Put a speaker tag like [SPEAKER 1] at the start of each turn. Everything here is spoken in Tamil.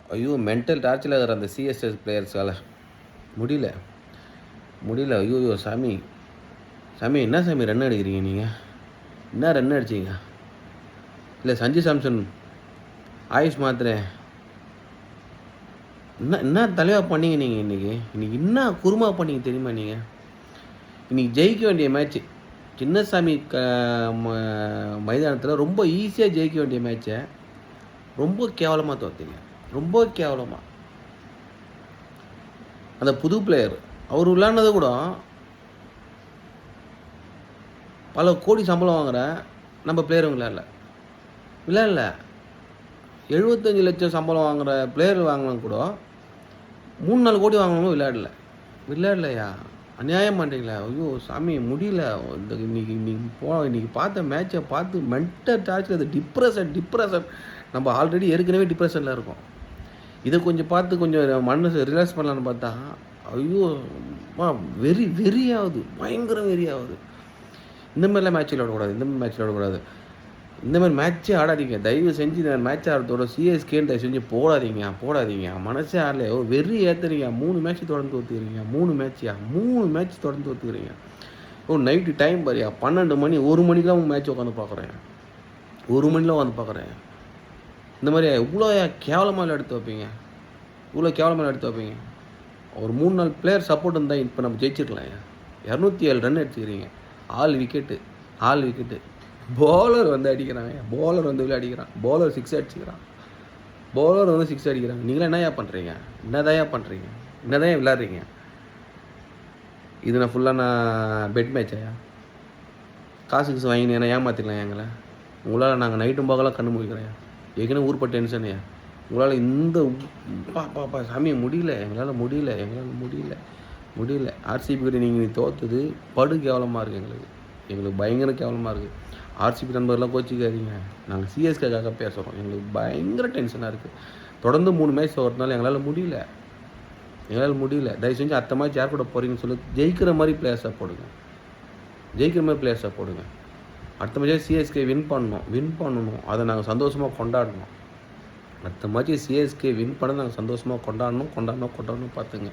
[SPEAKER 1] ஐயோ! மென்டல் டார்ச்சர்ல இருக்கிற அந்த சிஎஸ்கே பிளேயர்ஸால. முடியல. முடியல. ஐய்யயோ! சாமி. சாமி என்ன சாமி ரன் அடிக்கிறீங்க நீங்க? என்ன ரன் அடிச்சீங்க? இல்ல சஞ்சு சாம்சன், ஆயுஷ் மாத்திரை என்ன என்ன தலைவா பண்ணீங்க நீங்க இன்னைக்கு? இன்னைக்கு என்ன குருமா பண்ணீங்க தெரியுமா நீங்க? இன்னைக்கு ஜெயிக்க வேண்டிய மேட்ச்சு. சின்னசாமி ம மைதானத்தில ரொம்ப ஈஸியா ஜெயிக்க வேண்டிய மேட்ச, ரொம்ப கேவலமா தோத்தீங்க. ரொம்ப கேவலமா. அந்த புது பிளேயர், அவரு விளையாடுனது கூட பல கோடி சம்பளம் வாங்குற நம்ம பிளேயரும் விளையாடல. விளையாடல. 75 லட்சம் சம்பளம் வாங்குற பிளேயர் வாங்குனவங்க கூட 3, 4 கோடி வாங்குனவங்க விளையாடல. விளையாடலையா? அநியாயம் பண்றீங்களா? ஐயோ! சாமி முடியல. இன்னைக்கு பார்த்த மேட்ச பார்த்து மென்டல் டார்ச்சர் அது டிப்ரஷன். நம்ம ஆல்ரெடி ஏற்கனவே டிப்ரஷன்ல இருக்கோம். இத கொஞ்சம் பார்த்து கொஞ்சம் மனச ரிலாக்ஸ் பண்ணலான்னு பார்த்தா, ஐயோ! அப்பா வெறியாவுது. பயங்கர வெறியாவுது. இந்த மாரிலாம் மேட்ச் விளையாடக்கூடாது. இந்த மாரி மேட்ச்சே ஆடாதீங்க. தயவு செஞ்சு இந்த மேட்ச் ஆடுறதோட சிஎஸ்கேன்னு தயவு செஞ்சு போடாதீங்க. மனசே ஆடல. வெறி ஏத்துறீங்க. 3 மேட்ச் தொடர்ந்து தோத்துக்கிறீங்க. 3 மேட்ச் தொடர்ந்து தோத்துக்கிறீங்க. நைட்டு டைம் பாருயா 12 மணி, 1 மணிக்கெல்லாம் மேட்ச் உட்காந்து பார்க்குறேன். 1 மணிலாம் உட்காந்து பார்க்குறேன். இந்த மாரி இவ்வளோ கேவலமா எடுத்து வைப்பீங்க. ஒரு 3, 4 பிளேயர் சப்போர்ட் இருந்தா இப்ப நம்ம ஜெயிச்சிருக்கலாம்யா. 207 ரன் அடிச்சுக்கிறீங்க. 6 விக்கெட்டு. பவுலர் வந்து அடிக்கிறாங்க. பவுலர் வந்து உள்ள அடிக்கிறான். பவுலர் 6 அடிச்சுக்கிறான். பவுலர் வந்து 6 அடிக்கிறாங்க. நீங்களாம் என்னய்யா பண்றீங்க? என்னதான் விளையாடுறீங்க? இது நான் ஃபுல்லா பெட் மேட்சாயா? காசு வாங்கி என்ன ஏமாத்திடலாம் எங்களை? உங்களால் நாங்கள் நைட்டும் பகலாம் கண்ணு முழிக்கிறோம்யா. ஏற்கனவே ஊர்பட்ட டென்ஷன்யா. உங்களால் இந்த சாமி எங்களால் முடியல. ஆர்சிபி கிட்ட நீங்கள் தோத்தது படு கேவலமாக இருக்குது எங்களுக்கு பயங்கர கேவலமாக இருக்குது. ஆர்சிபி நண்பர்லாம் கோச்சிக்காதீங்க. நாங்கள் சிஎஸ்கேக்காக பேசுகிறோம். எங்களுக்கு பயங்கர டென்ஷனாக இருக்குது. தொடர்ந்து 3 மேட்ச் ஓடுறதுனால எங்களால் முடியல. தயவு செஞ்சு அடுத்த மேட்ச் யார் கூட போகிறீங்கன்னு சொல்லி ஜெயிக்கிற மாதிரி பிளேயர்ஸாக போடுங்க. அடுத்த மேட்ச் சிஎஸ்கே வின் பண்ணணும். அதை நாங்கள் சந்தோஷமாக கொண்டாடணும். அடுத்த மேட்ச் சிஎஸ்கே வின் பண்ண நாங்கள் சந்தோஷமாக கொண்டாடணும் பார்த்துங்க.